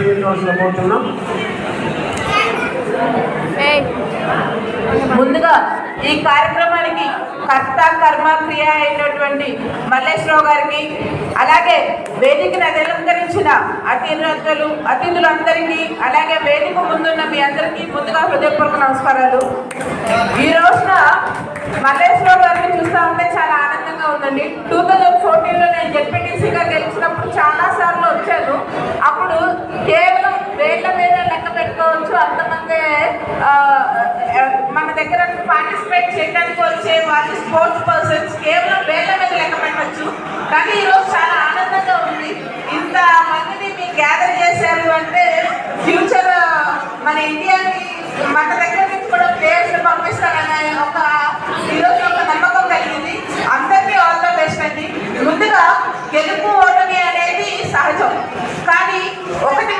ప్రసంగించవలసిపోతున్నాం. ముందుగా ఈ కార్యక్రమానికి కర్త కర్మ క్రియ అయినటువంటి మల్లేశ్వరరావు గారికి, అలాగే వేదికను అలంకరించిన అతిథులందరికీ, అలాగే వేదిక ముందున్న మీ అందరికీ ముందుగా హృదయపూర్వక నమస్కారాలు. ఈ రోజున మల్లేశ్వరరావు గారిని చూస్తూ ఉంటే చాలా ఆనందంగా ఉందండి. 2014లో నేను జెడ్పీటీసీగా గెలిచినప్పుడు చాలా సార్లు వచ్చాను. అప్పుడు కేవలం వేళ్ల మీద లెక్క పెట్టుకోవచ్చు అంతమంది మన దగ్గర పార్టిసిపేట్ చేయడానికి వచ్చే వాళ్ళు స్పోర్ట్స్ పర్సన్స్ కేవలం వేళ్ల మీద లెక్క పెట్టచ్చు. కానీ ఈరోజు చాలా ఆనందంగా ఉంది. ఇంత మందిని మీరు గ్యాదర్ చేశారు అంటే ఫ్యూచర్ మన ఇండియాని మన దగ్గర నుంచి కూడా ప్లేయర్స్ పంపిస్తారనే ఈరోజు ఒక నమ్మకం కలిగింది. అందరికీ ఆల్ ద బెస్ట్ అండి. ముందుగా గెలుపు ఓటమి అనేది సహజం, కానీ ఒకటి